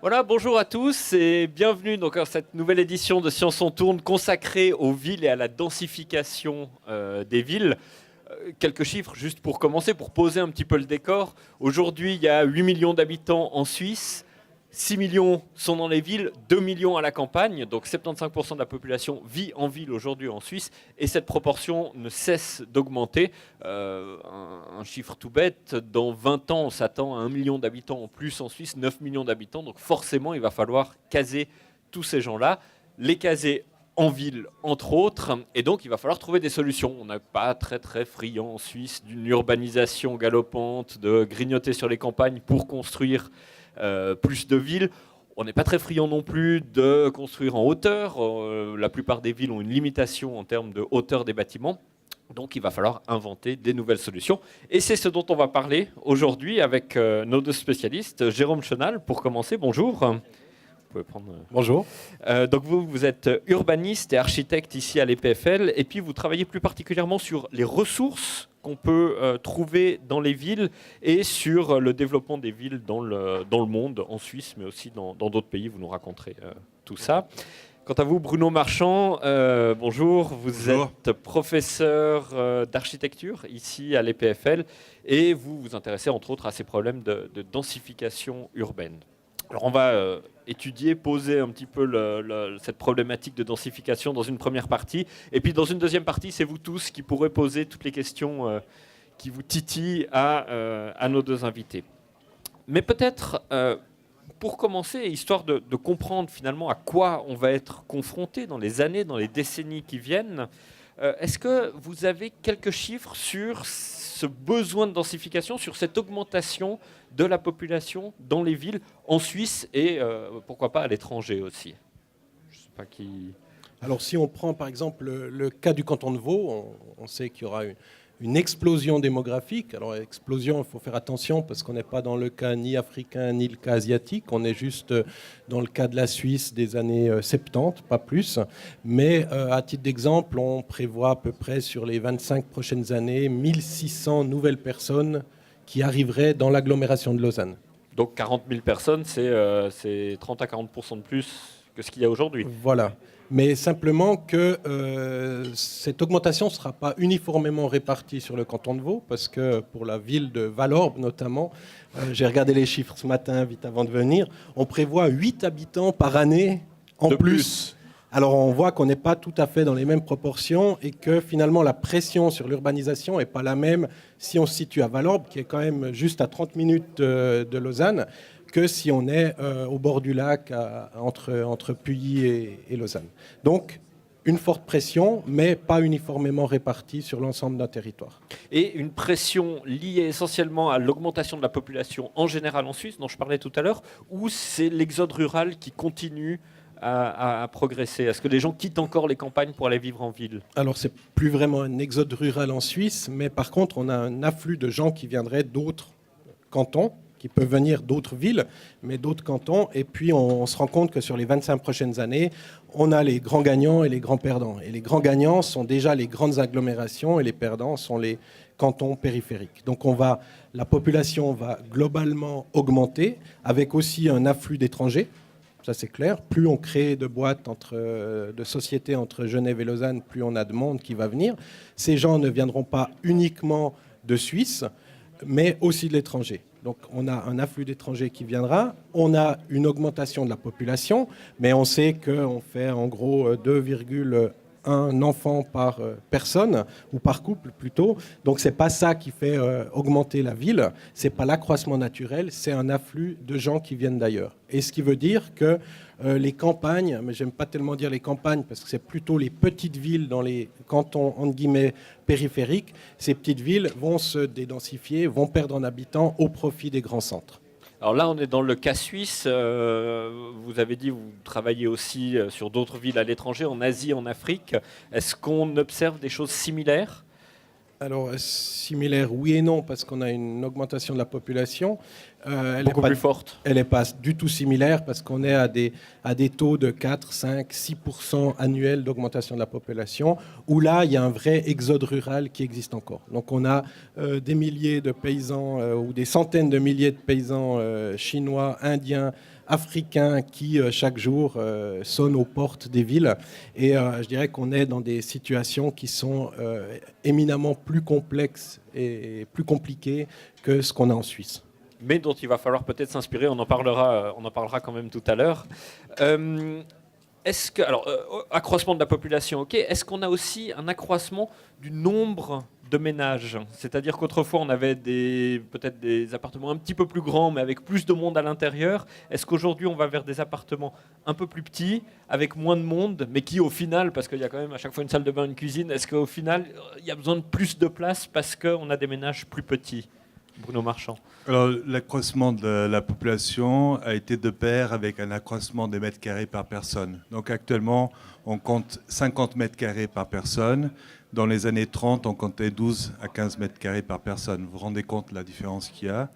Voilà, bonjour à tous et bienvenue donc à cette nouvelle édition de Science on tourne consacrée aux villes et à la densification des villes. Quelques chiffres juste pour commencer, pour poser un petit peu le décor. Aujourd'hui, il y a 8 millions d'habitants en Suisse. 6 millions sont dans les villes, 2 millions à la campagne. Donc 75% de la population vit en ville aujourd'hui en Suisse. Et cette proportion ne cesse d'augmenter. Un chiffre tout bête, dans 20 ans, on s'attend à 1 million d'habitants en plus en Suisse, 9 millions d'habitants. Donc forcément, il va falloir caser tous ces gens-là. Les caser en ville, entre autres, et donc il va falloir trouver des solutions. On n'est pas très friand en Suisse d'une urbanisation galopante, de grignoter sur les campagnes pour construire plus de villes. On n'est pas très friand non plus de construire en hauteur. La plupart des villes ont une limitation en termes de hauteur des bâtiments. Donc il va falloir inventer des nouvelles solutions. Et c'est ce dont on va parler aujourd'hui avec nos deux spécialistes. Jérôme Chenal, pour commencer, bonjour. Bonjour. Donc vous êtes urbaniste et architecte ici à l'EPFL, et puis vous travaillez plus particulièrement sur les ressources qu'on peut trouver dans les villes et sur le développement des villes dans le monde, en Suisse, mais aussi dans d'autres pays. Vous nous raconterez tout ça. Quant à vous, Bruno Marchand, bonjour. Vous êtes professeur d'architecture ici à l'EPFL, et vous vous intéressez entre autres à ces problèmes de densification urbaine. Alors on va étudier, poser un petit peu cette problématique de densification dans une première partie. Et puis dans une deuxième partie, c'est vous tous qui pourrez poser toutes les questions qui vous titillent à nos deux invités. Mais peut-être, pour commencer, histoire de comprendre finalement à quoi on va être confronté dans les années, dans les décennies qui viennent, est-ce que vous avez quelques chiffres sur ce besoin de densification, sur cette augmentation de la population dans les villes, en Suisse et pourquoi pas à l'étranger aussi? Je sais pas qui... Alors si on prend par exemple le cas du canton de Vaud, on sait qu'il y aura une explosion démographique. Alors explosion, il faut faire attention parce qu'on n'est pas dans le cas ni africain ni le cas asiatique. On est juste dans le cas de la Suisse des années 70, pas plus. Mais à titre d'exemple, on prévoit à peu près sur les 25 prochaines années 1600 nouvelles personnes qui arriveraient dans l'agglomération de Lausanne. Donc 40 000 personnes, c'est 30 à 40% de plus que ce qu'il y a aujourd'hui. Voilà. Mais simplement que cette augmentation ne sera pas uniformément répartie sur le canton de Vaud, parce que pour la ville de Valorbe notamment, j'ai regardé les chiffres ce matin vite avant de venir, on prévoit 8 habitants par année en plus. Alors on voit qu'on n'est pas tout à fait dans les mêmes proportions et que finalement la pression sur l'urbanisation n'est pas la même si on se situe à Valorbe, qui est quand même juste à 30 minutes de Lausanne, que si on est au bord du lac entre Puyi et Lausanne. Donc une forte pression, mais pas uniformément répartie sur l'ensemble d'un territoire. Et une pression liée essentiellement à l'augmentation de la population en général en Suisse, dont je parlais tout à l'heure, ou c'est l'exode rural qui continue à progresser? Est-ce que les gens quittent encore les campagnes pour aller vivre en ville? Alors, c'est plus vraiment un exode rural en Suisse, mais par contre, on a un afflux de gens qui viendraient d'autres cantons, qui peuvent venir d'autres villes, mais d'autres cantons. Et puis, on se rend compte que sur les 25 prochaines années, on a les grands gagnants et les grands perdants. Et les grands gagnants sont déjà les grandes agglomérations et les perdants sont les cantons périphériques. Donc, la population va globalement augmenter, avec aussi un afflux d'étrangers. Ça, c'est clair. Plus on crée de boîtes, de sociétés entre Genève et Lausanne, plus on a de monde qui va venir. Ces gens ne viendront pas uniquement de Suisse, mais aussi de l'étranger. Donc, on a un afflux d'étrangers qui viendra. On a une augmentation de la population, mais on sait qu'on fait en gros 2,1 enfants par personne, ou par couple plutôt. Donc, ce n'est pas ça qui fait augmenter la ville. Ce n'est pas l'accroissement naturel, c'est un afflux de gens qui viennent d'ailleurs. Et ce qui veut dire que les campagnes, mais j'aime pas tellement dire les campagnes parce que c'est plutôt les petites villes dans les cantons entre guillemets périphériques, ces petites villes vont se dédensifier, vont perdre en habitants au profit des grands centres. Alors là, on est dans le cas suisse. Vous avez dit que vous travaillez aussi sur d'autres villes à l'étranger, en Asie, en Afrique. Est-ce qu'on observe des choses similaires? Alors, similaire, oui et non, parce qu'on a une augmentation de la population. Beaucoup plus forte. Elle n'est pas du tout similaire parce qu'on est à des taux de 4, 5, 6% annuels d'augmentation de la population, où là, il y a un vrai exode rural qui existe encore. Donc on a des milliers de paysans ou des centaines de milliers de paysans chinois, indiens, africains qui, chaque jour, sonnent aux portes des villes. Et je dirais qu'on est dans des situations qui sont éminemment plus complexes et plus compliquées que ce qu'on a en Suisse. Mais dont il va falloir peut-être s'inspirer, on en parlera quand même tout à l'heure. Accroissement de la population, ok. Est-ce qu'on a aussi un accroissement du nombre de ménages ? C'est-à-dire qu'autrefois, on avait peut-être des appartements un petit peu plus grands, mais avec plus de monde à l'intérieur. Est-ce qu'aujourd'hui, on va vers des appartements un peu plus petits, avec moins de monde, mais qui, au final, parce qu'il y a quand même à chaque fois une salle de bain, une cuisine, est-ce qu'au final, il y a besoin de plus de place parce qu'on a des ménages plus petits ? Bruno Marchand. Alors, l'accroissement de la population a été de pair avec un accroissement des mètres carrés par personne. Donc actuellement, on compte 50 mètres carrés par personne. Dans les années 30, on comptait 12 à 15 mètres carrés par personne. Vous vous rendez compte de la différence qu'il y a ?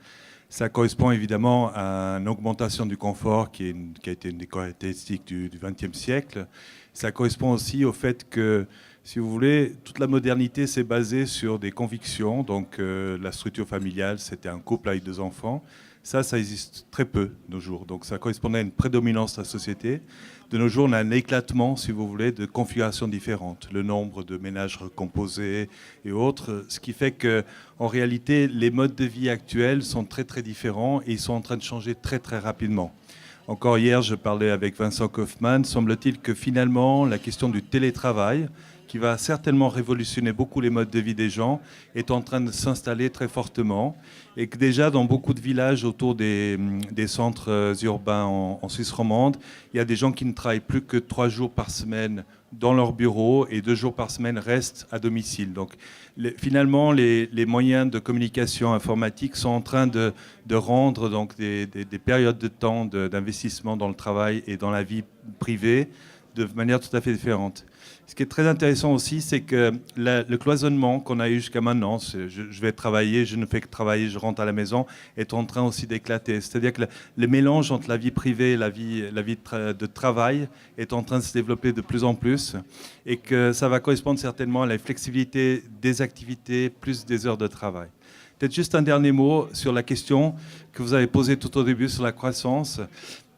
Ça correspond évidemment à une augmentation du confort qui a été une des caractéristiques du XXe siècle. Ça correspond aussi au fait que, si vous voulez, toute la modernité s'est basée sur des convictions. Donc la structure familiale, c'était un couple avec 2 enfants. Ça existe très peu de nos jours. Donc ça correspondait à une prédominance de la société. De nos jours, on a un éclatement, si vous voulez, de configurations différentes. Le nombre de ménages recomposés et autres. Ce qui fait qu'en réalité, les modes de vie actuels sont très très différents et ils sont en train de changer très très rapidement. Encore hier, je parlais avec Vincent Kaufmann. Semble-t-il que finalement, la question du télétravail, qui va certainement révolutionner beaucoup les modes de vie des gens, est en train de s'installer très fortement. Et que déjà, dans beaucoup de villages autour des centres urbains en Suisse romande, il y a des gens qui ne travaillent plus que 3 jours par semaine dans leur bureau et 2 jours par semaine restent à domicile. Donc finalement, les moyens de communication informatique sont en train de rendre donc, des périodes de temps d'investissement dans le travail et dans la vie privée de manière tout à fait différente. Ce qui est très intéressant aussi, c'est que le cloisonnement qu'on a eu jusqu'à maintenant, je vais travailler, je ne fais que travailler, je rentre à la maison, est en train aussi d'éclater. C'est-à-dire que le mélange entre la vie privée et la vie de travail est en train de se développer de plus en plus et que ça va correspondre certainement à la flexibilité des activités plus des heures de travail. Peut-être juste un dernier mot sur la question que vous avez posée tout au début sur la croissance.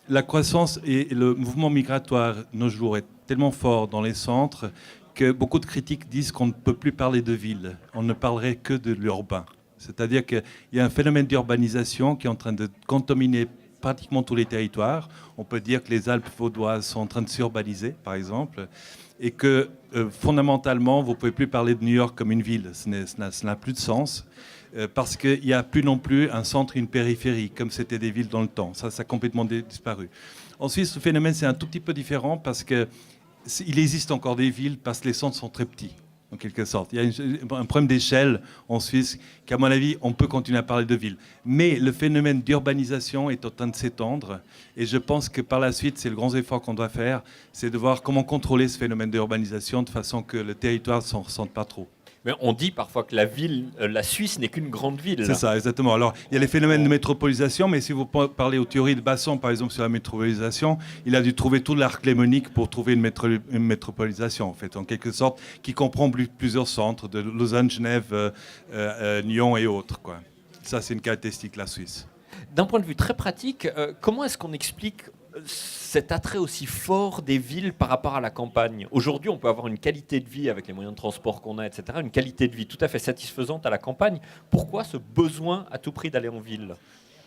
La croissance et le mouvement migratoire nos jours est tellement fort dans les centres que beaucoup de critiques disent qu'on ne peut plus parler de ville. On ne parlerait que de l'urbain. C'est-à-dire qu'il y a un phénomène d'urbanisation qui est en train de contaminer pratiquement tous les territoires. On peut dire que les Alpes vaudoises sont en train de s'urbaniser, par exemple, et que fondamentalement, vous ne pouvez plus parler de New York comme une ville. Ça n'a plus de sens. Parce qu'il n'y a plus non plus un centre et une périphérie, comme c'était des villes dans le temps. Ça a complètement disparu. En Suisse, ce phénomène, c'est un tout petit peu différent parce qu'il existe encore des villes parce que les centres sont très petits, en quelque sorte. Il y a un problème d'échelle en Suisse qu'à mon avis, on peut continuer à parler de villes. Mais le phénomène d'urbanisation est en train de s'étendre. Et je pense que par la suite, c'est le grand effort qu'on doit faire, c'est de voir comment contrôler ce phénomène d'urbanisation de façon que le territoire ne s'en ressente pas trop. Mais on dit parfois que la Suisse n'est qu'une grande ville. C'est ça, exactement. Alors, il y a les phénomènes de métropolisation, mais si vous parlez aux théories de Basson, par exemple, sur la métropolisation, il a dû trouver tout l'arc lémonique pour trouver une métropolisation, en fait, en quelque sorte, qui comprend plusieurs centres, de Lausanne, Genève, Nyon et autres, quoi. Ça, c'est une caractéristique de la Suisse. D'un point de vue très pratique, comment est-ce qu'on explique cet attrait aussi fort des villes par rapport à la campagne? Aujourd'hui, on peut avoir une qualité de vie avec les moyens de transport qu'on a, etc., une qualité de vie tout à fait satisfaisante à la campagne. Pourquoi ce besoin à tout prix d'aller en ville?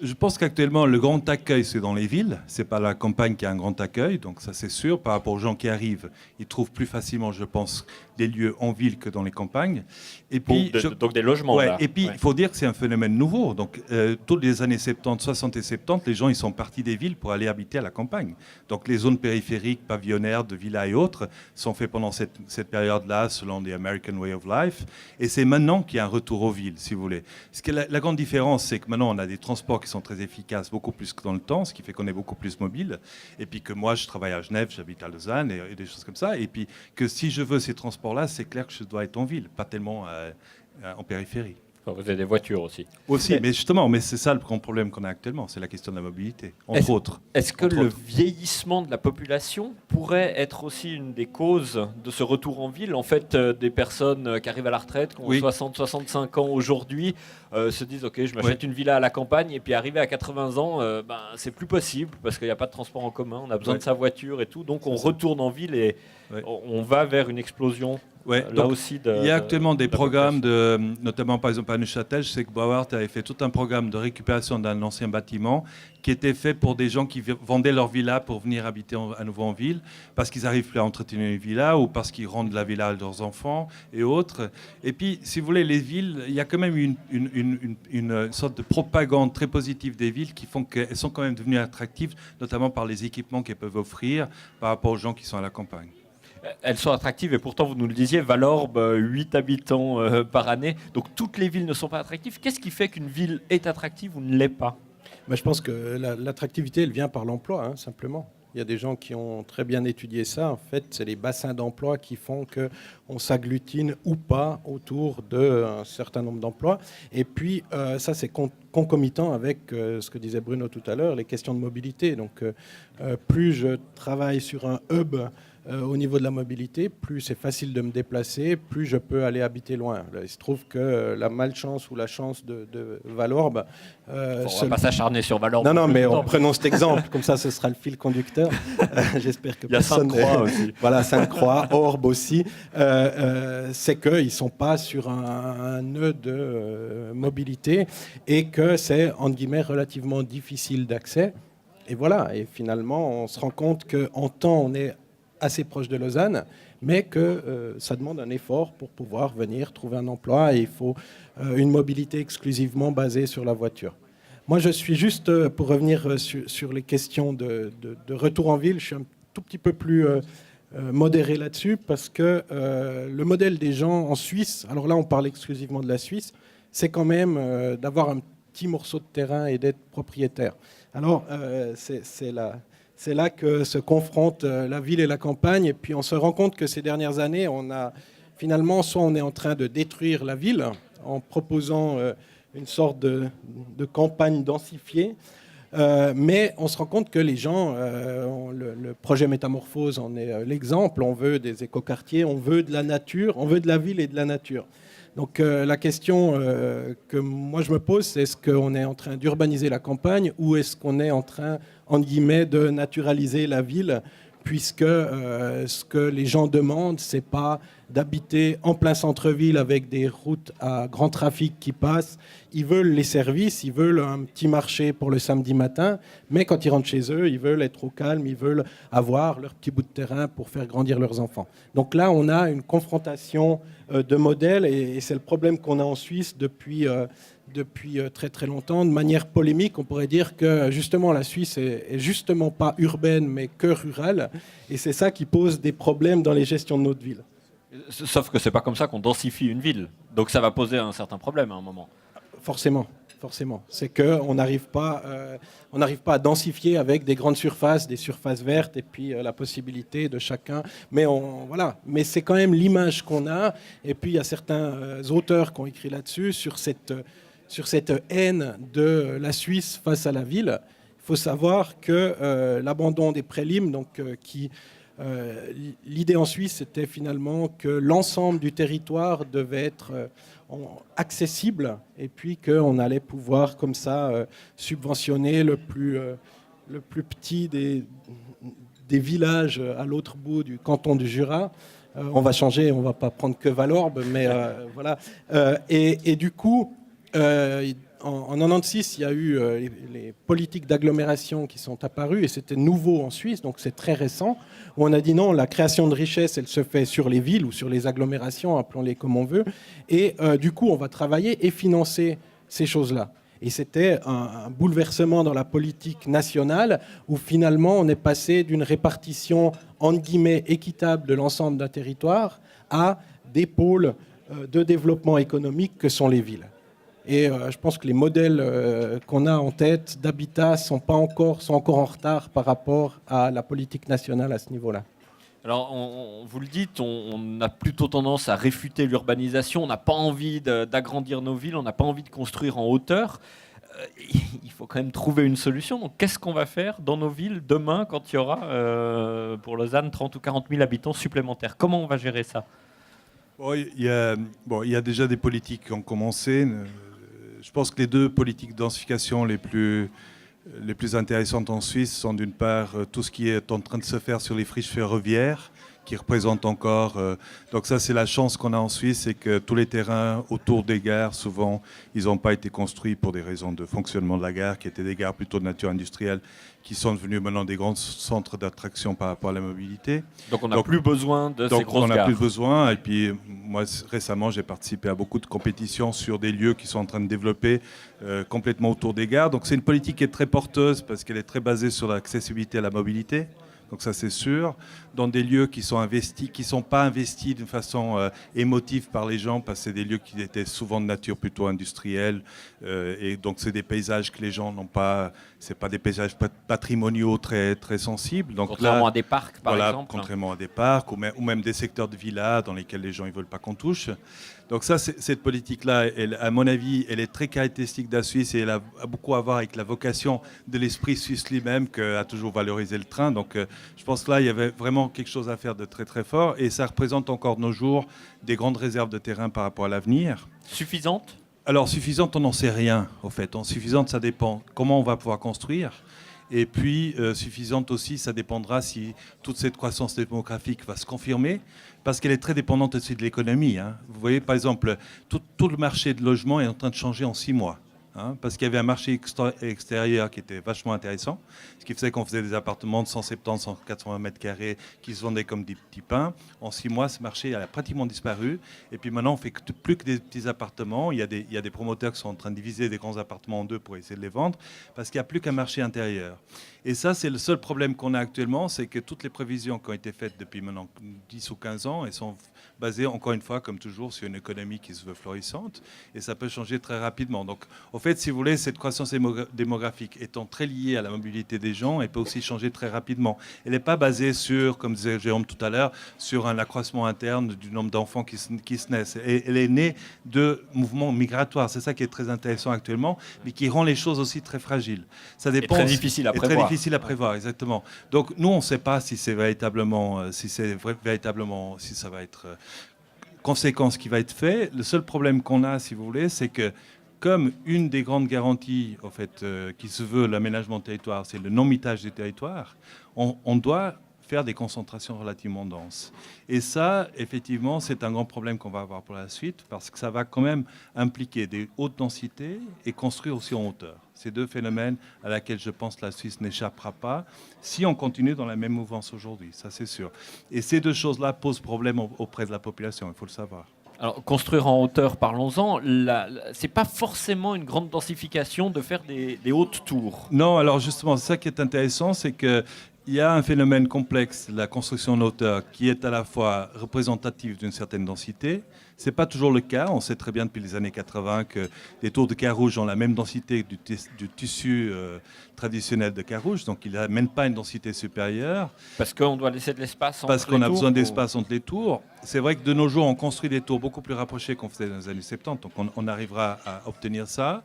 Je pense qu'actuellement, le grand accueil, c'est dans les villes. Ce n'est pas la campagne qui a un grand accueil, donc ça c'est sûr. Par rapport aux gens qui arrivent, ils trouvent plus facilement, je pense, des lieux en ville que dans les campagnes. Et puis, donc des logements, là. Et puis, il faut dire que c'est un phénomène nouveau. Donc, toutes les années 70, 60 et 70, les gens ils sont partis des villes pour aller habiter à la campagne. Donc, les zones périphériques, pavillonnaires, de villas et autres sont faites pendant cette période-là, selon the American Way of Life. Et c'est maintenant qu'il y a un retour aux villes, si vous voulez. La grande différence, c'est que maintenant, on a des transports qui sont très efficaces, beaucoup plus que dans le temps, ce qui fait qu'on est beaucoup plus mobile. Et puis que moi, je travaille à Genève, j'habite à Lausanne et des choses comme ça. Et puis que si je veux ces transports-là, c'est clair que je dois être en ville, pas tellement en périphérie. Enfin, vous avez des voitures aussi. Aussi, mais justement, mais c'est ça le grand problème qu'on a actuellement, c'est la question de la mobilité, entre autres. Est-ce que Entre le autres. vieillissement de la population pourrait être aussi une des causes de ce retour en ville? En fait, des personnes qui arrivent à la retraite, qui ont Oui. 60-65 ans aujourd'hui, se disent ok, je m'achète une villa à la campagne, et puis arrivé à 80 ans, c'est plus possible parce qu'il n'y a pas de transport en commun, on a besoin de sa voiture et tout, donc on retourne en ville et on va vers une explosion. Ouais, Là donc, aussi il y a actuellement des de la programmes, notamment par exemple à Neuchâtel, je sais que Bauer avait fait tout un programme de récupération d'un ancien bâtiment qui était fait pour des gens qui vendaient leur villa pour venir habiter à nouveau en ville, parce qu'ils n'arrivent plus à entretenir une villa ou parce qu'ils rendent la villa à leurs enfants et autres. Et puis, si vous voulez, les villes, il y a quand même une sorte de propagande très positive des villes qui font qu'elles sont quand même devenues attractives, notamment par les équipements qu'elles peuvent offrir par rapport aux gens qui sont à la campagne. Elles sont attractives et pourtant, vous nous le disiez, Valorbe, 8 habitants par année. Donc toutes les villes ne sont pas attractives. Qu'est-ce qui fait qu'une ville est attractive ou ne l'est pas? Je pense que l'attractivité, elle vient par l'emploi, simplement. Il y a des gens qui ont très bien étudié ça. En fait, c'est les bassins d'emploi qui font qu'on s'agglutine ou pas autour d'un certain nombre d'emplois. Et puis, ça, c'est concomitant avec ce que disait Bruno tout à l'heure, les questions de mobilité. Donc, plus je travaille sur un hub au niveau de la mobilité, plus c'est facile de me déplacer, plus je peux aller habiter loin. Là, il se trouve que la malchance ou la chance de Valorbe... on ne va pas s'acharner sur Valorbe. Non, mais prenons cet exemple, comme ça ce sera le fil conducteur. J'espère que personne... Il y a Sainte-Croix aussi. Voilà, Sainte-Croix, Orbe aussi. C'est qu'ils ne sont pas sur un nœud de mobilité et que c'est, entre guillemets, relativement difficile d'accès. Et voilà, et finalement, on se rend compte qu'en temps, on est assez proche de Lausanne, mais que ça demande un effort pour pouvoir venir trouver un emploi et il faut une mobilité exclusivement basée sur la voiture. Moi, je suis juste, pour revenir sur les questions de retour en ville, je suis un tout petit peu plus modéré là-dessus parce que le modèle des gens en Suisse, alors là on parle exclusivement de la Suisse, c'est quand même d'avoir un petit morceau de terrain et d'être propriétaire. Alors c'est là que se confrontent la ville et la campagne. Et puis on se rend compte que ces dernières années, soit on est en train de détruire la ville en proposant une sorte de campagne densifiée, mais on se rend compte que les gens, le projet Métamorphose en est l'exemple, on veut des écoquartiers, on veut de la nature, on veut de la ville et de la nature. Donc la question que moi je me pose, c'est est-ce qu'on est en train d'urbaniser la campagne ou est-ce qu'on est en train, entre guillemets, de naturaliser la ville, puisque ce que les gens demandent, c'est pas d'habiter en plein centre-ville avec des routes à grand trafic qui passent. Ils veulent les services, ils veulent un petit marché pour le samedi matin, mais quand ils rentrent chez eux, ils veulent être au calme, ils veulent avoir leur petit bout de terrain pour faire grandir leurs enfants. Donc là, on a une confrontation de modèles et c'est le problème qu'on a en Suisse depuis très très longtemps. De manière polémique, on pourrait dire que justement la Suisse est justement pas urbaine mais que rurale et c'est ça qui pose des problèmes dans les gestions de notre ville. Sauf que c'est pas comme ça qu'on densifie une ville. Donc ça va poser un certain problème à un moment. Forcément. C'est qu'on n'arrive pas à densifier avec des grandes surfaces, des surfaces vertes et puis la possibilité de chacun. Mais Mais c'est quand même l'image qu'on a. Et puis il y a certains auteurs qui ont écrit là-dessus sur cette haine de la Suisse face à la ville. Il faut savoir que l'abandon des prélims, l'idée en Suisse, c'était finalement que l'ensemble du territoire devait être accessible et puis qu'on allait pouvoir comme ça subventionner le plus petit des villages à l'autre bout du canton du Jura. On va changer, on ne va pas prendre que Valorbe, mais voilà. Et du coup, en 96, il y a eu les politiques d'agglomération qui sont apparues et c'était nouveau en Suisse, donc c'est très récent, où on a dit non, la création de richesse, elle se fait sur les villes ou sur les agglomérations, appelons-les comme on veut, et du coup, on va travailler et financer ces choses-là. Et c'était un bouleversement dans la politique nationale où finalement on est passé d'une répartition entre guillemets équitable de l'ensemble d'un territoire à des pôles de développement économique que sont les villes. Et je pense que les modèles qu'on a en tête d'habitat sont encore en retard par rapport à la politique nationale à ce niveau-là. Alors, vous le dites, on a plutôt tendance à réfuter l'urbanisation. On n'a pas envie d'agrandir nos villes, on n'a pas envie de construire en hauteur. Il faut quand même trouver une solution. Donc, qu'est-ce qu'on va faire dans nos villes demain quand il y aura, pour Lausanne, 30 ou 40 000 habitants supplémentaires? Comment on va gérer ça? Il y a déjà des politiques qui ont commencé. Je pense que les deux politiques de densification les plus intéressantes en Suisse sont d'une part tout ce qui est en train de se faire sur les friches ferroviaires, qui représentent encore... donc ça, c'est la chance qu'on a en Suisse, c'est que tous les terrains autour des gares, souvent, ils n'ont pas été construits pour des raisons de fonctionnement de la gare, qui étaient des gares plutôt de nature industrielle, qui sont devenus maintenant des grands centres d'attraction par rapport à la mobilité. Donc on n'a plus besoin de ces grosses gares. Donc on n'a plus besoin. Et puis moi, récemment, j'ai participé à beaucoup de compétitions sur des lieux qui sont en train de développer complètement autour des gares. Donc c'est une politique qui est très porteuse parce qu'elle est très basée sur l'accessibilité à la mobilité. Donc ça, c'est sûr. Dans des lieux qui sont investis, qui ne sont pas investis d'une façon émotive par les gens, parce que c'est des lieux qui étaient souvent de nature plutôt industrielle. Et donc, c'est des paysages que les gens n'ont pas... Ce pas des paysages patrimoniaux très, très sensibles. Donc, contrairement à des parcs, par exemple. Contrairement à des parcs, ou même des secteurs de villas dans lesquels les gens ne veulent pas qu'on touche. Donc ça, cette politique-là, à mon avis, elle est très caractéristique de la Suisse et elle a beaucoup à voir avec la vocation de l'esprit suisse lui-même qui a toujours valorisé le train. Donc je pense que là, il y avait vraiment quelque chose à faire de très très fort et ça représente encore de nos jours des grandes réserves de terrain par rapport à l'avenir. Suffisante ? Alors suffisante, on n'en sait rien, au fait. Suffisante, ça dépend comment on va pouvoir construire. Et puis, suffisante aussi, ça dépendra si toute cette croissance démographique va se confirmer, parce qu'elle est très dépendante aussi de l'économie. Hein. Vous voyez, par exemple, tout le marché de logement est en train de changer en 6 mois. Hein, parce qu'il y avait un marché extérieur qui était vachement intéressant, ce qui faisait qu'on faisait des appartements de 170, 180 mètres carrés qui se vendaient comme des petits pains. En 6 mois, ce marché a pratiquement disparu. Et puis maintenant, on fait plus que des petits appartements. Il y a des promoteurs qui sont en train de diviser des grands appartements en deux pour essayer de les vendre, parce qu'il n'y a plus qu'un marché intérieur. Et ça, c'est le seul problème qu'on a actuellement, c'est que toutes les prévisions qui ont été faites depuis maintenant 10 ou 15 ans, elles sont basées, encore une fois, comme toujours, sur une économie qui se veut florissante. Et ça peut changer très rapidement. Donc, en fait, si vous voulez, cette croissance démographique étant très liée à la mobilité des gens, elle peut aussi changer très rapidement. Elle n'est pas basée sur, comme disait Jérôme tout à l'heure, sur un accroissement interne du nombre d'enfants qui se naissent. Elle est née de mouvements migratoires. C'est ça qui est très intéressant actuellement, mais qui rend les choses aussi très fragiles. Ça dépend. Et très difficile à prévoir. Très difficile à prévoir, exactement. Donc, nous, on ne sait pas si c'est véritablement, si ça va être conséquence qui va être fait. Le seul problème qu'on a, si vous voulez, c'est que comme une des grandes garanties en fait, qui se veut l'aménagement de territoire, c'est le non-mitage des territoires, on doit faire des concentrations relativement denses. Et ça, effectivement, c'est un grand problème qu'on va avoir pour la suite, parce que ça va quand même impliquer des hautes densités et construire aussi en hauteur. Ces deux phénomènes à laquelle je pense que la Suisse n'échappera pas si on continue dans la même mouvance aujourd'hui, ça c'est sûr. Et ces deux choses-là posent problème auprès de la population, il faut le savoir. Alors, construire en hauteur, parlons-en, c'est pas forcément une grande densification de faire des hautes tours. Non, alors justement, ça qui est intéressant, c'est que il y a un phénomène complexe, la construction en hauteur, qui est à la fois représentatif d'une certaine densité. Ce n'est pas toujours le cas. On sait très bien depuis les années 80 que les tours de Carouge ont la même densité du tissu traditionnel de Carouge, donc il n'amène pas une densité supérieure. Parce qu'on doit laisser de l'espace entre les tours. Parce qu'on a besoin d'espace entre les tours. C'est vrai que de nos jours, on construit des tours beaucoup plus rapprochées qu'on faisait dans les années 70, donc on arrivera à obtenir ça.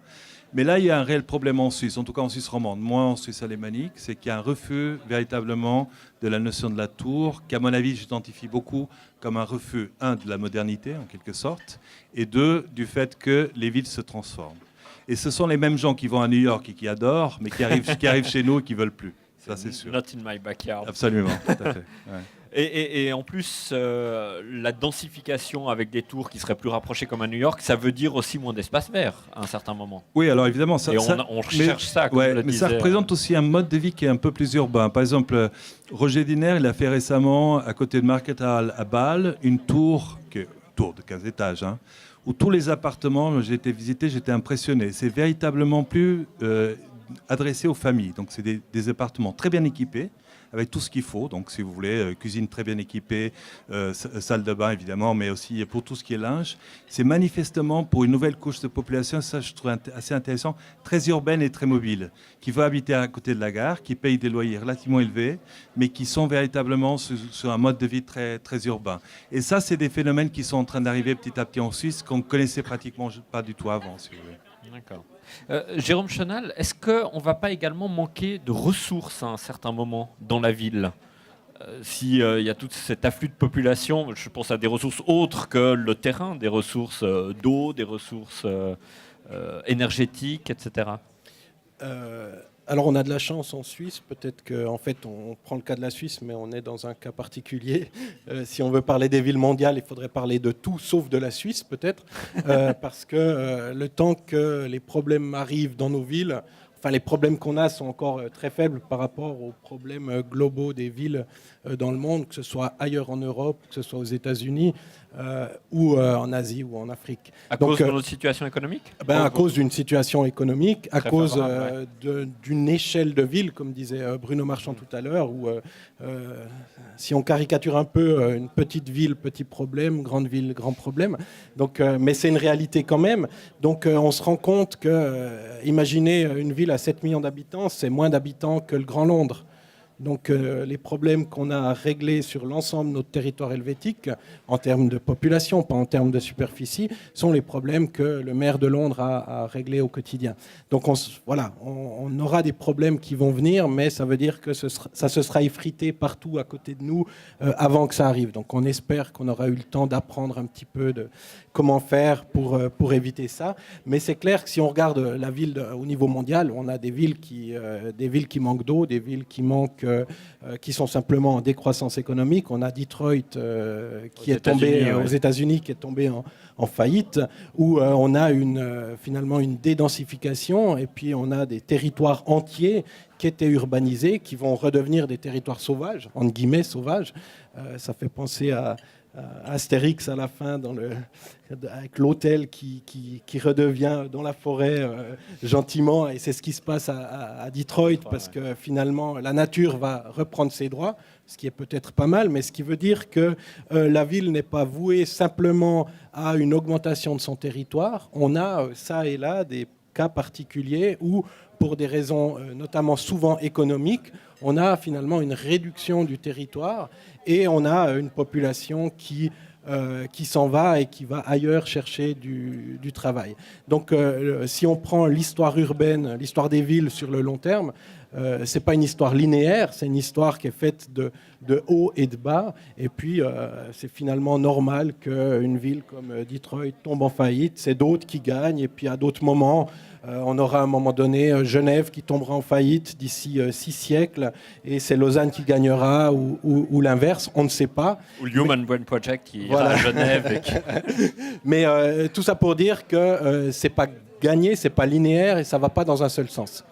Mais là, il y a un réel problème en Suisse, en tout cas en Suisse romande, moins en Suisse alémanique, c'est qu'il y a un refus véritablement de la notion de la tour, qu'à mon avis, j'identifie beaucoup comme un refus, un, de la modernité en quelque sorte, et deux, du fait que les villes se transforment. Et ce sont les mêmes gens qui vont à New York et qui adorent, mais qui arrivent chez nous et qui ne veulent plus. Ça, c'est sûr. Not in my backyard. Absolument, tout à fait. Ouais. Et en plus, la densification avec des tours qui seraient plus rapprochées comme à New York, ça veut dire aussi moins d'espace vert à un certain moment. Oui, alors évidemment, on recherche ça, comme je le mais disais. ça représente aussi un mode de vie qui est un peu plus urbain. Par exemple, Roger Diner, il a fait récemment, à côté de Market Hall à Bâle, une tour de 15 étages, hein, où tous les appartements, j'ai été visité, j'étais impressionné. C'est véritablement plus adressé aux familles. Donc c'est des appartements très bien équipés, avec tout ce qu'il faut. Donc si vous voulez, cuisine très bien équipée, salle de bain évidemment, mais aussi pour tout ce qui est linge. C'est manifestement pour une nouvelle couche de population, ça je trouve assez intéressant, très urbaine et très mobile, qui va habiter à côté de la gare, qui paye des loyers relativement élevés, mais qui sont véritablement sur un mode de vie très, très urbain. Et ça, c'est des phénomènes qui sont en train d'arriver petit à petit en Suisse, qu'on ne connaissait pratiquement pas du tout avant, si vous voulez. D'accord. Jérôme Chenal, est-ce qu'on ne va pas également manquer de ressources à un certain moment dans la ville s'il y a tout cet afflux de population, je pense à des ressources autres que le terrain, des ressources d'eau, des ressources énergétiques, etc. Alors on a de la chance en Suisse, peut-être qu'en fait on prend le cas de la Suisse, mais on est dans un cas particulier. Si on veut parler des villes mondiales, il faudrait parler de tout sauf de la Suisse peut-être, parce que le temps que les problèmes arrivent dans nos villes, enfin les problèmes qu'on a sont encore très faibles par rapport aux problèmes globaux des villes dans le monde, que ce soit ailleurs en Europe, que ce soit aux États-Unis ou en Asie ou en Afrique. À cause de notre situation économique ? À cause d'une situation économique, à Très cause favorable, d'une échelle de ville, comme disait Bruno Marchand tout à l'heure, où si on caricature un peu, une petite ville, petit problème, grande ville, grand problème. Donc, mais c'est une réalité quand même. Donc on se rend compte que, imaginez une ville à 7 millions d'habitants, c'est moins d'habitants que le Grand Londres. Donc les problèmes qu'on a à régler sur l'ensemble de notre territoire helvétique, en termes de population, pas en termes de superficie, sont les problèmes que le maire de Londres a à régler au quotidien. Donc on aura des problèmes qui vont venir, mais ça veut dire que ça se sera effrité partout à côté de nous avant que ça arrive. Donc on espère qu'on aura eu le temps d'apprendre un petit peu de comment faire pour éviter ça. Mais c'est clair que si on regarde la ville au niveau mondial, on a des villes qui manquent d'eau, des villes qui sont simplement en décroissance économique. On a Detroit qui est tombé aux États-Unis, qui est tombé en faillite, où on a finalement une dédensification, et puis on a des territoires entiers qui étaient urbanisés, qui vont redevenir des territoires sauvages, entre guillemets sauvages. Ça fait penser à Astérix à la fin, avec l'hôtel qui redevient dans la forêt gentiment, et c'est ce qui se passe à Detroit, parce que finalement la nature va reprendre ses droits, ce qui est peut-être pas mal, mais ce qui veut dire que la ville n'est pas vouée simplement à une augmentation de son territoire. On a ça et là des cas particuliers où, pour des raisons notamment souvent économiques, on a finalement une réduction du territoire et on a une population qui s'en va et qui va ailleurs chercher du travail. Donc si on prend l'histoire urbaine, l'histoire des villes sur le long terme, ce n'est pas une histoire linéaire, c'est une histoire qui est faite de haut et de bas. Et puis c'est finalement normal qu'une ville comme Detroit tombe en faillite, c'est d'autres qui gagnent, et puis à d'autres moments, on aura à un moment donné Genève qui tombera en faillite d'ici 6 siècles, et c'est Lausanne qui gagnera, ou l'inverse, on ne sait pas. Ou le Human Brain Project qui ira à Genève. Mais tout ça pour dire que c'est pas gagné, c'est pas linéaire, et ça va pas dans un seul sens.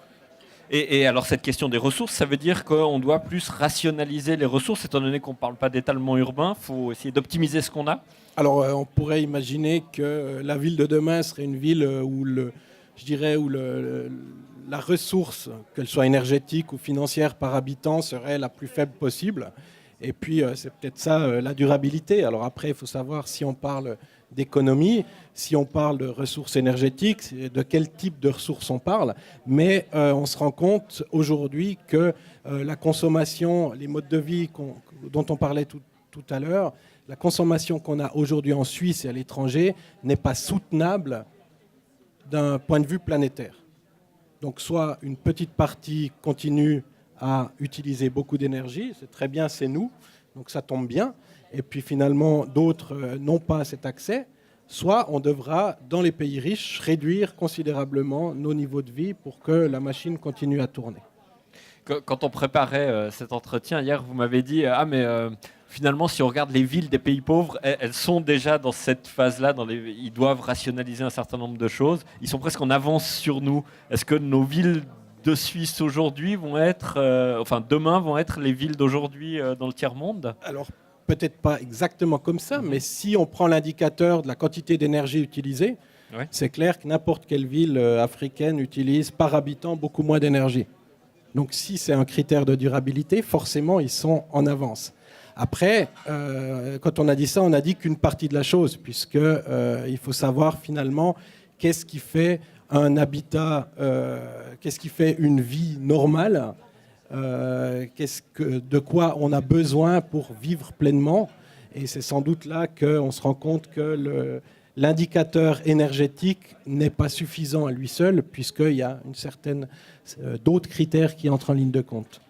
Et alors cette question des ressources, ça veut dire qu'on doit plus rationaliser les ressources, étant donné qu'on ne parle pas d'étalement urbain, il faut essayer d'optimiser ce qu'on a. Alors on pourrait imaginer que la ville de demain serait une ville où la ressource, qu'elle soit énergétique ou financière par habitant, serait la plus faible possible. Et puis c'est peut-être ça la durabilité. Alors après, il faut savoir si on parle d'économie, si on parle de ressources énergétiques, de quel type de ressources on parle. Mais on se rend compte aujourd'hui que la consommation, les modes de vie dont on parlait tout à l'heure, la consommation qu'on a aujourd'hui en Suisse et à l'étranger n'est pas soutenable d'un point de vue planétaire. Donc soit une petite partie continue à utiliser beaucoup d'énergie, c'est très bien, c'est nous, donc ça tombe bien. Et puis finalement, d'autres n'ont pas cet accès. Soit on devra, dans les pays riches, réduire considérablement nos niveaux de vie pour que la machine continue à tourner. Quand on préparait cet entretien, hier, vous m'avez dit finalement, si on regarde les villes des pays pauvres, elles sont déjà dans cette phase-là. Ils doivent rationaliser un certain nombre de choses. Ils sont presque en avance sur nous. Est-ce que nos villes de Suisse aujourd'hui vont être, demain vont être les villes d'aujourd'hui dans le tiers-monde ? Alors, peut-être pas exactement comme ça, mais si on prend l'indicateur de la quantité d'énergie utilisée, Ouais. c'est clair que n'importe quelle ville africaine utilise par habitant beaucoup moins d'énergie. Donc si c'est un critère de durabilité, forcément, ils sont en avance. Après, quand on a dit ça, on a dit qu'une partie de la chose, puisque il faut savoir finalement qu'est-ce qui fait un habitat, qu'est-ce qui fait une vie normale, de quoi on a besoin pour vivre pleinement. Et c'est sans doute là qu'on se rend compte que l'indicateur énergétique n'est pas suffisant à lui seul, puisqu'il y a d'autres critères qui entrent en ligne de compte.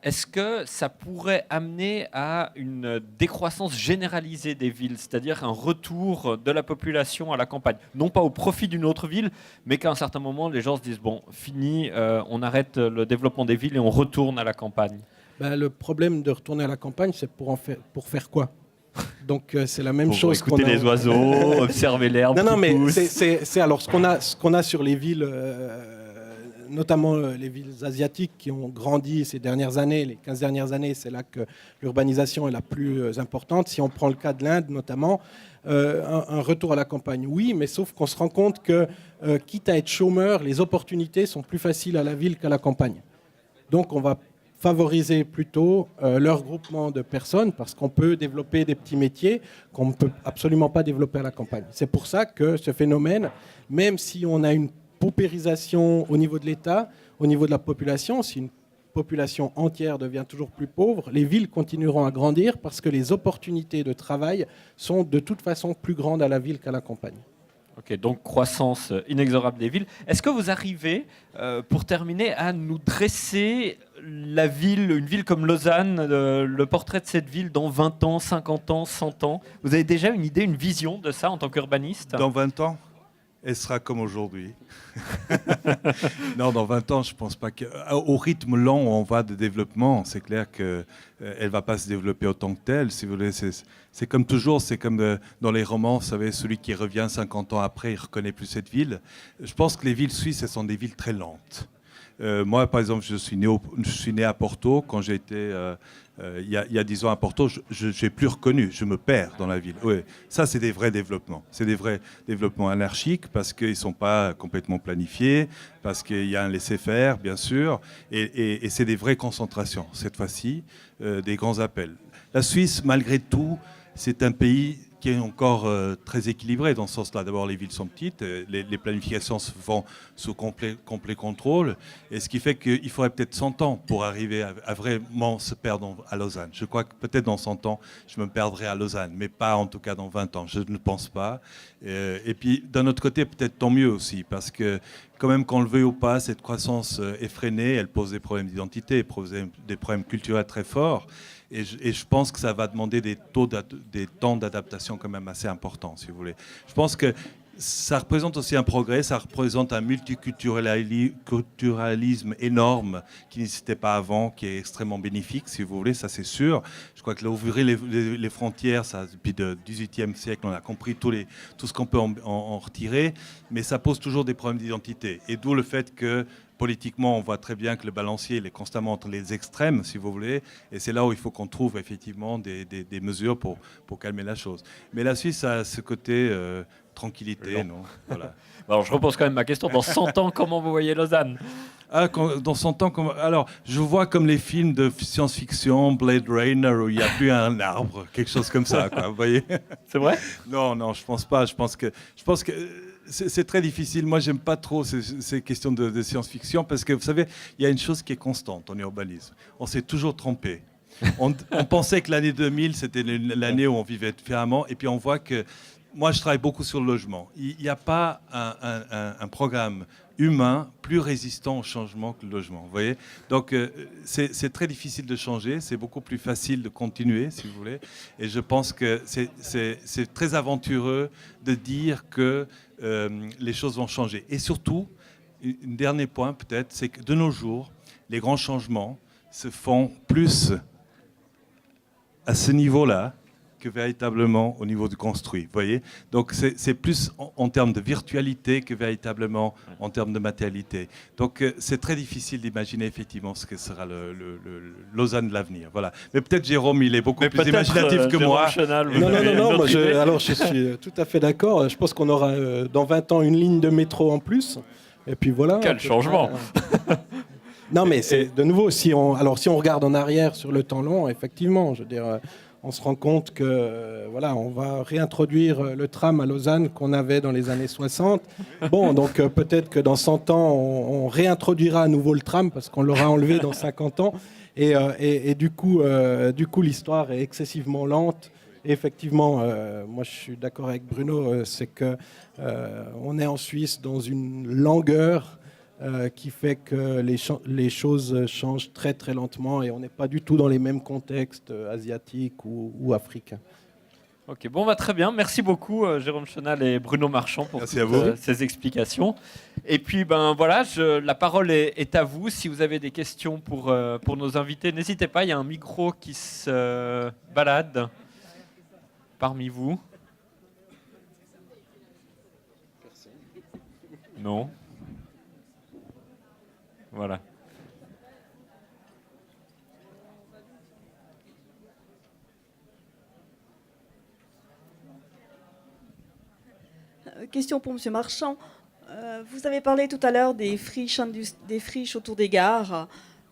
Est-ce que ça pourrait amener à une décroissance généralisée des villes, c'est-à-dire un retour de la population à la campagne? Non pas au profit d'une autre ville, mais qu'à un certain moment, les gens se disent, bon, fini, on arrête le développement des villes et on retourne à la campagne. Le problème de retourner à la campagne, c'est pour faire quoi? Donc c'est la même Pour chose. écouter les oiseaux, observer l'herbe. Non, mais pousse. c'est alors ce qu'on a sur les villes, notamment les villes asiatiques qui ont grandi ces dernières années, les 15 dernières années, c'est là que l'urbanisation est la plus importante. Si on prend le cas de l'Inde notamment, un retour à la campagne, oui, mais sauf qu'on se rend compte que, quitte à être chômeur, les opportunités sont plus faciles à la ville qu'à la campagne. Donc on va favoriser plutôt le regroupement de personnes parce qu'on peut développer des petits métiers qu'on ne peut absolument pas développer à la campagne. C'est pour ça que ce phénomène, même si on a une paupérisation au niveau de l'État, au niveau de la population, si une population entière devient toujours plus pauvre, les villes continueront à grandir parce que les opportunités de travail sont de toute façon plus grandes à la ville qu'à la campagne. Ok, donc croissance inexorable des villes. Est-ce que vous arrivez, pour terminer, à nous dresser la ville, une ville comme Lausanne, le portrait de cette ville dans 20 ans, 50 ans, 100 ans? Vous avez déjà une idée, une vision de ça en tant qu'urbaniste? Dans 20 ans, elle sera comme aujourd'hui. Non, dans 20 ans, je ne pense pas qu'au rythme lent où on va de développement, c'est clair qu'elle ne va pas se développer autant que telle. Si vous voulez, c'est comme toujours, c'est comme dans les romans, vous savez, celui qui revient 50 ans après, il ne reconnaît plus cette ville. Je pense que les villes suisses, ce sont des villes très lentes. Moi, par exemple, je suis né à Porto. Quand j'ai été il y a 10 ans à Porto, je n'ai plus reconnu. Je me perds dans la ville. Oui, ça, c'est des vrais développements. C'est des vrais développements anarchiques parce qu'ils ne sont pas complètement planifiés, parce qu'il y a un laisser-faire, bien sûr. Et c'est des vraies concentrations, cette fois-ci, des grands appels. La Suisse, malgré tout, c'est un pays qui est encore très équilibré dans ce sens-là. D'abord, les villes sont petites, les planifications se font sous complet contrôle, et ce qui fait qu'il faudrait peut-être 100 ans pour arriver à vraiment se perdre à Lausanne. Je crois que peut-être dans 100 ans, je me perdrai à Lausanne, mais pas en tout cas dans 20 ans, je ne pense pas. Et puis, d'un autre côté, peut-être tant mieux aussi, parce que quand même, qu'on le veuille ou pas, cette croissance effrénée, elle pose des problèmes d'identité, elle pose des problèmes culturels très forts. Et je pense que ça va demander des temps d'adaptation quand même assez importants, si vous voulez. Je pense que ça représente aussi un progrès, ça représente un multiculturalisme énorme qui n'existait pas avant, qui est extrêmement bénéfique, si vous voulez, ça c'est sûr. Je crois que là, ouvrir les frontières, ça, depuis le XVIIIe siècle, on a compris tout ce qu'on peut en retirer, mais ça pose toujours des problèmes d'identité. Et d'où le fait que politiquement, on voit très bien que le balancier il est constamment entre les extrêmes, si vous voulez, et c'est là où il faut qu'on trouve effectivement des mesures pour calmer la chose. Mais la Suisse a ce côté tranquillité, non, voilà. Alors, je repose quand même ma question. Dans 100 ans, comment vous voyez Lausanne? Dans 100 ans, alors, je vois comme les films de science-fiction, Blade Runner, où il n'y a plus un arbre, quelque chose comme ça, quoi, vous voyez? C'est vrai? Non, je pense pas. Je pense que c'est très difficile. Moi, j'aime pas trop ces questions de science-fiction parce que, vous savez, il y a une chose qui est constante en urbanisme. On s'est toujours trompé. On pensait que l'année 2000, c'était l'année où on vivait différemment. Et puis, on voit que... Moi, je travaille beaucoup sur le logement. Il n'y a pas un programme humain plus résistant au changement que le logement. Vous voyez ? Donc, c'est très difficile de changer. C'est beaucoup plus facile de continuer, si vous voulez. Et je pense que c'est très aventureux de dire que les choses vont changer. Et surtout, un dernier point peut-être, c'est que de nos jours, les grands changements se font plus à ce niveau-là que véritablement au niveau du construit. Vous voyez, donc c'est plus en termes de virtualité que véritablement en termes de matérialité. Donc c'est très difficile d'imaginer effectivement ce que sera le Lausanne de l'avenir. Voilà. Mais peut-être Jérôme, il est beaucoup plus imaginatif que moi. Non, moi, alors je suis tout à fait d'accord. Je pense qu'on aura dans 20 ans une ligne de métro en plus. Et puis voilà. Quel changement. Non, mais c'est de nouveau, si on regarde en arrière sur le temps long, effectivement, je veux dire, on se rend compte que voilà, on va réintroduire le tram à Lausanne qu'on avait dans les années 60. Bon, donc peut-être que dans 100 ans, on réintroduira à nouveau le tram parce qu'on l'aura enlevé dans 50 ans. Et du coup, l'histoire est excessivement lente. Et effectivement, moi je suis d'accord avec Bruno, c'est que on est en Suisse dans une langueur qui fait que les choses changent très très lentement et on n'est pas du tout dans les mêmes contextes asiatiques ou africains. Ok, bon, très bien. Merci beaucoup, Jérôme Chenal et Bruno Marchand, pour ces explications. Et puis, voilà, la parole est à vous. Si vous avez des questions pour nos invités, n'hésitez pas. Il y a un micro qui se balade parmi vous. Non. Voilà. Question pour M. Marchand. Vous avez parlé tout à l'heure des friches autour des gares.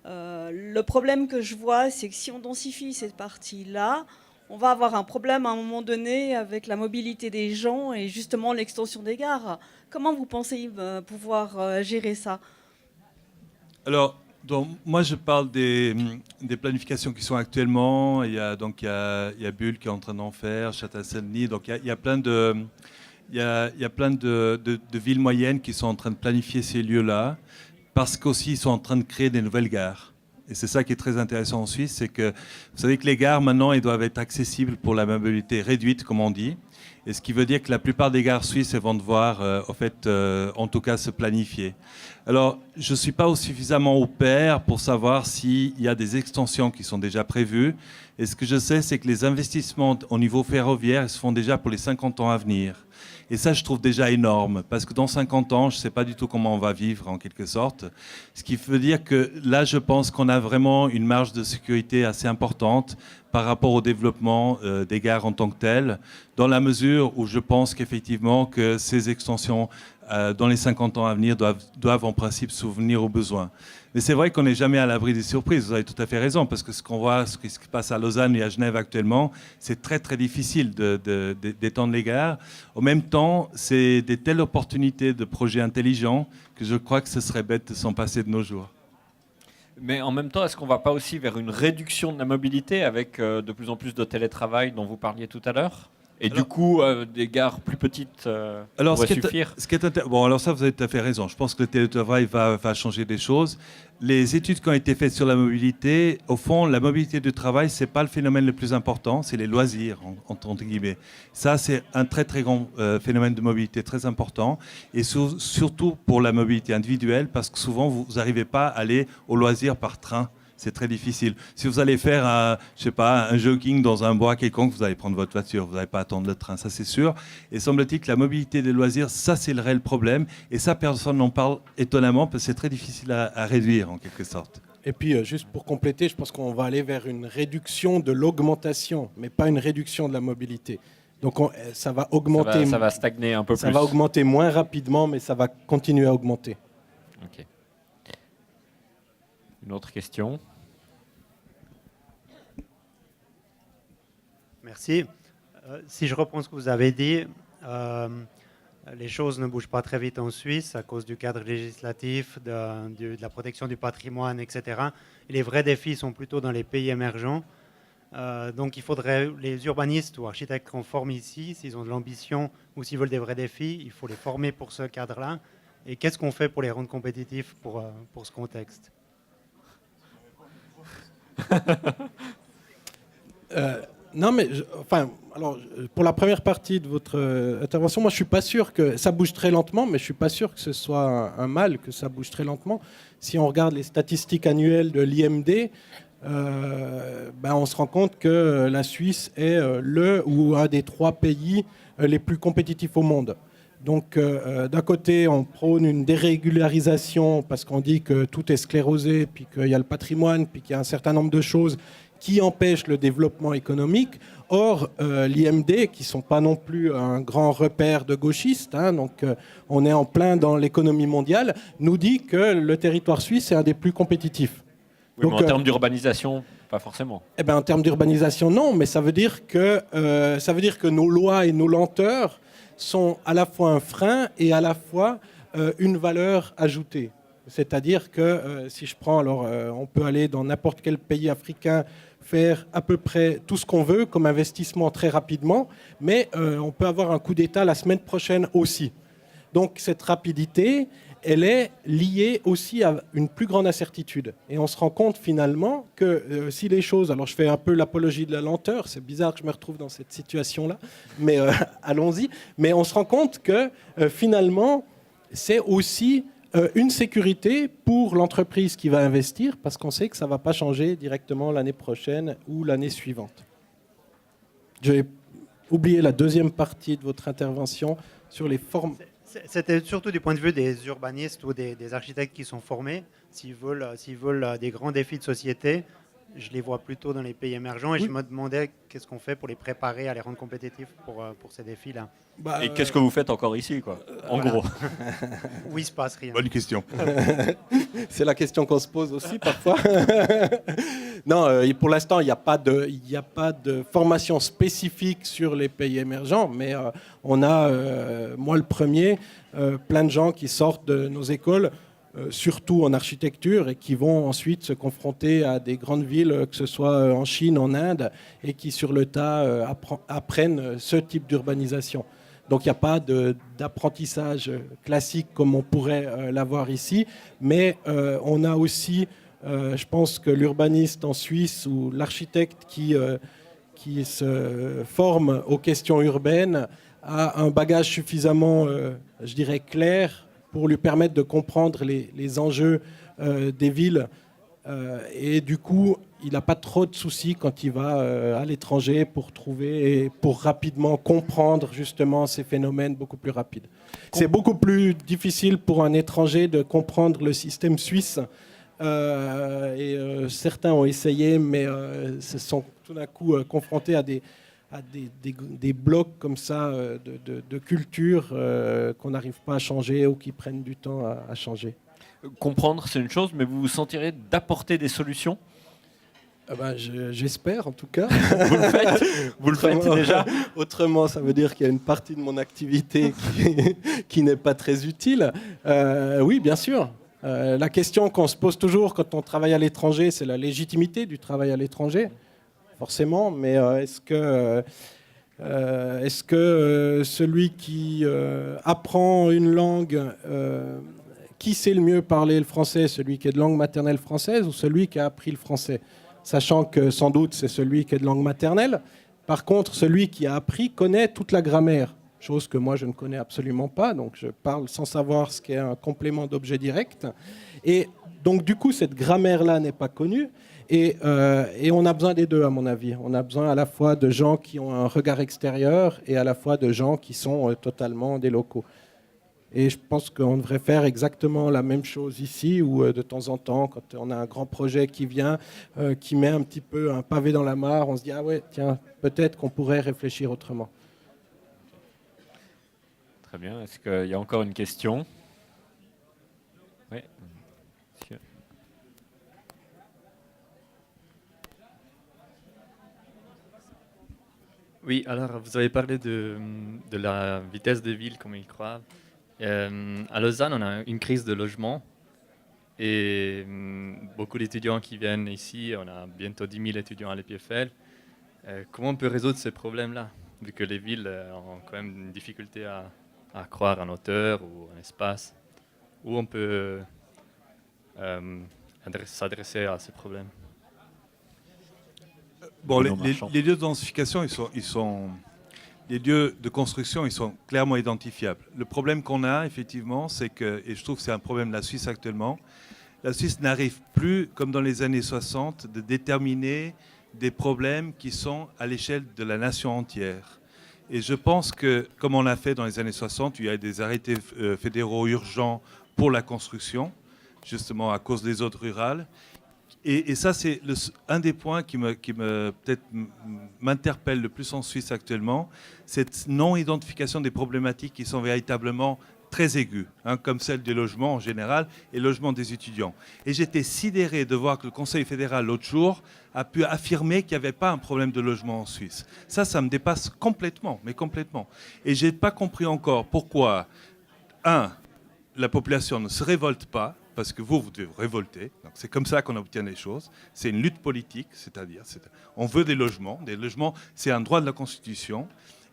Le problème que je vois, c'est que si on densifie cette partie-là, on va avoir un problème à un moment donné avec la mobilité des gens et justement l'extension des gares. Comment vous pensez pouvoir gérer ça ? Alors, donc, moi, je parle des planifications qui sont actuellement. Il y a Bulle qui est en train d'en faire, Châtel-Saint-Denis. Donc, il y a plein de villes moyennes qui sont en train de planifier ces lieux-là parce qu'aussi, ils sont en train de créer des nouvelles gares. Et c'est ça qui est très intéressant en Suisse, c'est que vous savez que les gares, maintenant, ils doivent être accessibles pour la mobilité réduite, comme on dit. Et ce qui veut dire que la plupart des gares suisses vont devoir, en tout cas, se planifier. Alors, je ne suis pas suffisamment au pair pour savoir s'il y a des extensions qui sont déjà prévues. Et ce que je sais, c'est que les investissements au niveau ferroviaire se font déjà pour les 50 ans à venir. Et ça, je trouve déjà énorme, parce que dans 50 ans, je ne sais pas du tout comment on va vivre, en quelque sorte. Ce qui veut dire que là, je pense qu'on a vraiment une marge de sécurité assez importante par rapport au développement des gares en tant que telles, dans la mesure où je pense qu'effectivement que ces extensions dans les 50 ans à venir doivent en principe souvenir aux besoins. Mais c'est vrai qu'on n'est jamais à l'abri des surprises, vous avez tout à fait raison, parce que ce qu'on voit, ce qui se passe à Lausanne et à Genève actuellement, c'est très très difficile d'étendre les gares. En même temps, c'est des telles opportunités de projets intelligents que je crois que ce serait bête de s'en passer de nos jours. Mais en même temps, est-ce qu'on ne va pas aussi vers une réduction de la mobilité avec de plus en plus de télétravail dont vous parliez tout à l'heure ? Et alors, du coup, des gares plus petites pourraient suffire. Bon, alors ça, vous avez tout à fait raison. Je pense que le télétravail va changer des choses. Les études qui ont été faites sur la mobilité, au fond, la mobilité du travail, ce n'est pas le phénomène le plus important, c'est les loisirs, entre guillemets. Ça, c'est un très, très grand phénomène de mobilité très important. Et surtout pour la mobilité individuelle, parce que souvent, vous n'arrivez pas à aller au loisir par train. C'est très difficile. Si vous allez faire un jogging dans un bois quelconque, vous allez prendre votre voiture, vous n'allez pas attendre le train, ça c'est sûr. Et semble-t-il que la mobilité des loisirs, ça c'est le réel problème. Et ça, personne n'en parle étonnamment, parce que c'est très difficile à réduire en quelque sorte. Et puis, juste pour compléter, je pense qu'on va aller vers une réduction de l'augmentation, mais pas une réduction de la mobilité. Donc ça va augmenter. Ça va stagner un peu plus. Ça va augmenter moins rapidement, mais ça va continuer à augmenter. Ok. Une autre question ? Merci. Si je reprends ce que vous avez dit, les choses ne bougent pas très vite en Suisse à cause du cadre législatif, de la protection du patrimoine, etc. Et les vrais défis sont plutôt dans les pays émergents. Donc il faudrait, les urbanistes ou architectes qu'on forme ici, s'ils ont de l'ambition ou s'ils veulent des vrais défis, il faut les former pour ce cadre-là. Et qu'est-ce qu'on fait pour les rendre compétitifs pour ce contexte ? Non, mais alors, pour la première partie de votre intervention, moi je suis pas sûr que ça bouge très lentement, mais je suis pas sûr que ce soit un mal que ça bouge très lentement. Si on regarde les statistiques annuelles de l'IMD, on se rend compte que la Suisse est le ou un des 3 pays les plus compétitifs au monde. Donc, d'un côté, on prône une dérégularisation parce qu'on dit que tout est sclérosé, puis qu'il y a le patrimoine, puis qu'il y a un certain nombre de choses qui empêchent le développement économique. Or, l'IMD, qui ne sont pas non plus un grand repère de gauchistes, donc on est en plein dans l'économie mondiale, nous dit que le territoire suisse est un des plus compétitifs. Oui, Donc, mais en termes d'urbanisation, pas forcément. En termes d'urbanisation, non, mais ça veut dire que nos lois et nos lenteurs sont à la fois un frein et à la fois une valeur ajoutée. C'est-à-dire que si je prends, on peut aller dans n'importe quel pays africain, faire à peu près tout ce qu'on veut comme investissement très rapidement, mais on peut avoir un coup d'État la semaine prochaine aussi. Donc cette rapidité, elle est liée aussi à une plus grande incertitude. Et on se rend compte finalement que si les choses... Alors je fais un peu l'apologie de la lenteur, c'est bizarre que je me retrouve dans cette situation-là, mais allons-y. Mais on se rend compte que finalement, c'est aussi une sécurité pour l'entreprise qui va investir, parce qu'on sait que ça ne va pas changer directement l'année prochaine ou l'année suivante. J'ai oublié la deuxième partie de votre intervention sur les formes... C'était surtout du point de vue des urbanistes ou des architectes qui sont formés. S'ils veulent des grands défis de société, je les vois plutôt dans les pays émergents et je me demandais qu'est-ce qu'on fait pour les préparer à les rendre compétitifs pour ces défis-là. Et qu'est-ce que vous faites encore ici, quoi, en gros? Où il se passe rien. Bonne question. C'est la question qu'on se pose aussi parfois. Non, pour l'instant, il n'y a pas de formation spécifique sur les pays émergents, mais on a, moi le premier, plein de gens qui sortent de nos écoles, surtout en architecture, et qui vont ensuite se confronter à des grandes villes, que ce soit en Chine, en Inde, et qui sur le tas apprennent ce type d'urbanisation. Donc il n'y a pas d'apprentissage classique comme on pourrait l'avoir ici, mais on a aussi, je pense que l'urbaniste en Suisse ou l'architecte qui se forme aux questions urbaines a un bagage suffisamment, je dirais, clair pour lui permettre de comprendre les enjeux des villes. Et du coup, il n'a pas trop de soucis quand il va à l'étranger pour trouver et pour rapidement comprendre justement ces phénomènes beaucoup plus rapides. C'est beaucoup plus difficile pour un étranger de comprendre le système suisse. Certains ont essayé, mais se sont tout d'un coup confrontés à des blocs comme ça de culture qu'on n'arrive pas à changer ou qui prennent du temps à changer. Comprendre, c'est une chose, mais vous vous sentirez d'apporter des solutions? J'espère en tout cas. Vous le faites déjà? Autrement, ça veut dire qu'il y a une partie de mon activité qui n'est pas très utile. Oui, bien sûr. La question qu'on se pose toujours quand on travaille à l'étranger, c'est la légitimité du travail à l'étranger, forcément. Mais est-ce que celui qui apprend une langue, qui sait le mieux parler le français, celui qui est de langue maternelle française ou celui qui a appris le français? Sachant que sans doute c'est celui qui est de langue maternelle. Par contre, celui qui a appris connaît toute la grammaire, chose que moi je ne connais absolument pas, donc je parle sans savoir ce qu'est un complément d'objet direct. Et donc du coup, cette grammaire-là n'est pas connue. Et on a besoin des deux, à mon avis. On a besoin à la fois de gens qui ont un regard extérieur et à la fois de gens qui sont totalement des locaux. Et je pense qu'on devrait faire exactement la même chose ici, où de temps en temps, quand on a un grand projet qui vient, qui met un petit peu un pavé dans la mare, on se dit « Ah ouais, tiens, peut-être qu'on pourrait réfléchir autrement ». Très bien. Est-ce qu'il y a encore une question? Oui. Monsieur. Oui, alors vous avez parlé de la vitesse de ville, comme ils croient. À Lausanne, on a une crise de logement et beaucoup d'étudiants qui viennent ici. On a bientôt 10 000 étudiants à l'EPFL. Comment on peut résoudre ces problèmes-là, vu que les villes ont quand même une difficulté à croire en hauteur ou en espace? Où on peut s'adresser à ces problèmes? Bon, les lieux de densification, les lieux de construction, ils sont clairement identifiables. Le problème qu'on a, effectivement, c'est que, et je trouve que c'est un problème de la Suisse actuellement, la Suisse n'arrive plus, comme dans les années 60, de déterminer des problèmes qui sont à l'échelle de la nation entière. Et je pense que, comme on l'a fait dans les années 60, il y a des arrêtés fédéraux urgents pour la construction, justement à cause des zones rurales. Et ça, c'est un des points qui peut-être m'interpelle le plus en Suisse actuellement, cette non-identification des problématiques qui sont véritablement très aiguës, hein, comme celle des logements en général et le logement des étudiants. Et j'étais sidéré de voir que le Conseil fédéral, l'autre jour, a pu affirmer qu'il n'y avait pas un problème de logement en Suisse. Ça me dépasse complètement, mais complètement. Et je n'ai pas compris encore pourquoi, la population ne se révolte pas, parce que vous devez vous révolter. Donc c'est comme ça qu'on obtient les choses. C'est une lutte politique, c'est-à-dire on veut des logements. Des logements, c'est un droit de la Constitution.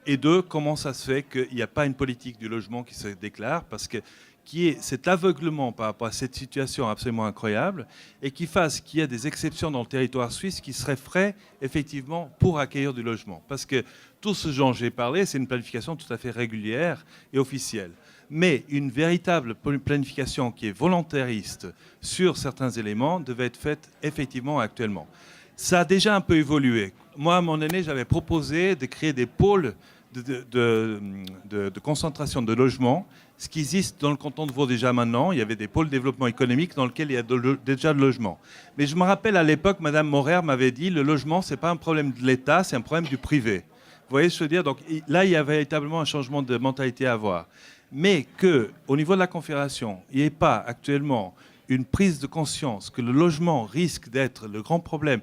Et deux, comment ça se fait qu'il n'y a pas une politique du logement qui se déclare, parce que qui est cet aveuglement par rapport à cette situation absolument incroyable, et qui fasse qu'il y ait des exceptions dans le territoire suisse qui seraient frais, effectivement, pour accueillir du logement. Parce que tout ce dont j'ai parlé, c'est une planification tout à fait régulière et officielle. Mais une véritable planification qui est volontariste sur certains éléments devait être faite effectivement actuellement. Ça a déjà un peu évolué. Moi, à mon année, j'avais proposé de créer des pôles de concentration de logements, ce qui existe dans le canton de Vaud déjà maintenant. Il y avait des pôles de développement économique dans lesquels il y a déjà de logement. Mais je me rappelle à l'époque, Madame Morer m'avait dit, le logement, ce n'est pas un problème de l'État, c'est un problème du privé. Vous voyez ce que je veux dire? Donc là, il y a véritablement un changement de mentalité à avoir. Mais qu'au niveau de la Confédération, il n'y ait pas actuellement une prise de conscience que le logement risque d'être le grand problème,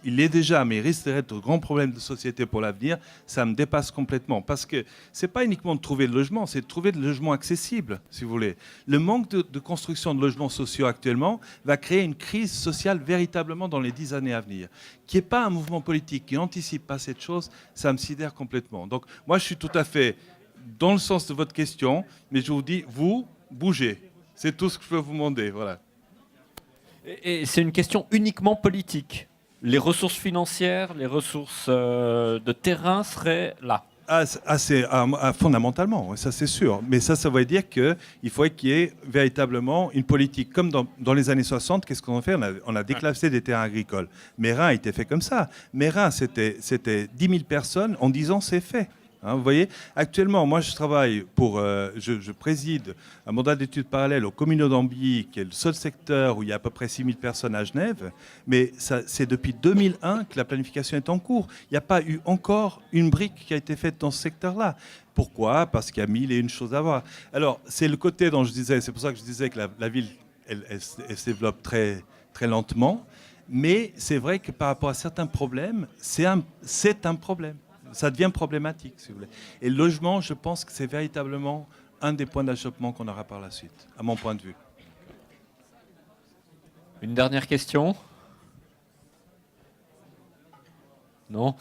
il est déjà, mais il risque d'être le grand problème de société pour l'avenir, ça me dépasse complètement. Parce que ce n'est pas uniquement de trouver le logement, c'est de trouver le logement accessible, si vous voulez. Le manque de construction de logements sociaux actuellement va créer une crise sociale véritablement dans les 10 années à venir. Qu'il n'y ait pas un mouvement politique qui n'anticipe pas cette chose, ça me sidère complètement. Donc moi, je suis tout à fait dans le sens de votre question, mais je vous dis, vous, bougez. C'est tout ce que je peux vous demander, voilà. Et c'est une question uniquement politique. Les ressources financières, les ressources de terrain seraient là. Fondamentalement, ça c'est sûr. Mais ça veut dire qu'il faudrait qu'il y ait véritablement une politique. Comme dans les années 60, qu'est-ce qu'on a fait? On a déclassé des terrains agricoles. Mérin a été fait comme ça. Mérin, c'était 10 000 personnes. En 10 ans, c'est fait. Hein, vous voyez, actuellement, moi je travaille je préside un mandat d'études parallèle au Communaux d'Ambilly, qui est le seul secteur où il y a à peu près 6 000 personnes à Genève, mais c'est depuis 2001 que la planification est en cours. Il n'y a pas eu encore une brique qui a été faite dans ce secteur-là. Pourquoi? Parce qu'il y a 1000 et une choses à voir. Alors, c'est le côté dont je disais, c'est pour ça que je disais que la ville, elle se développe très, très lentement, mais c'est vrai que par rapport à certains problèmes, c'est un problème. Ça devient problématique, si vous voulez. Et le logement, je pense que c'est véritablement un des points d'achoppement qu'on aura par la suite, à mon point de vue. Une dernière question? Non?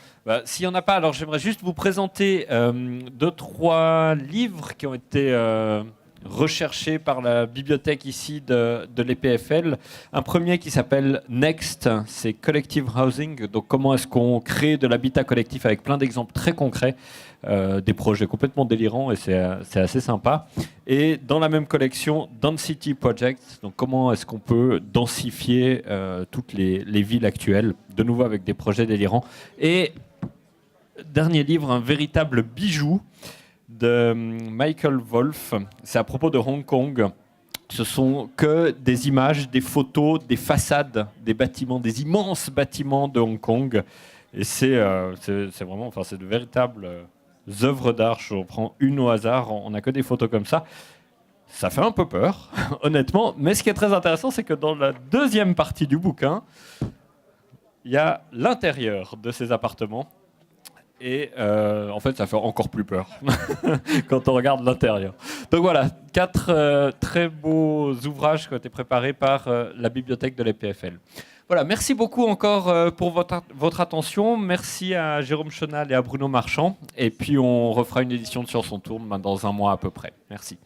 S'il n'y en a pas, alors j'aimerais juste vous présenter 2-3 livres qui ont été recherchés par la bibliothèque ici de l'EPFL. Un premier qui s'appelle Next, c'est Collective Housing. Donc comment est-ce qu'on crée de l'habitat collectif avec plein d'exemples très concrets, des projets complètement délirants et c'est assez sympa. Et dans la même collection, Density Project, donc comment est-ce qu'on peut densifier toutes les villes actuelles, de nouveau avec des projets délirants. Et dernier livre, un véritable bijou de Michael Wolff. C'est à propos de Hong Kong. Ce sont que des images, des photos, des façades, des bâtiments, des immenses bâtiments de Hong Kong. Et c'est vraiment, enfin, c'est de véritables œuvres d'art. Je prends une au hasard. On n'a que des photos comme ça. Ça fait un peu peur, honnêtement. Mais ce qui est très intéressant, c'est que dans la deuxième partie du bouquin, il y a l'intérieur de ces appartements. Et en fait, ça fait encore plus peur quand on regarde l'intérieur. Donc voilà, 4 très beaux ouvrages qui ont été préparés par la bibliothèque de l'EPFL. Voilà, merci beaucoup encore pour votre attention. Merci à Jérôme Chenal et à Bruno Marchand. Et puis on refera une édition de Sur son tour dans un mois à peu près. Merci.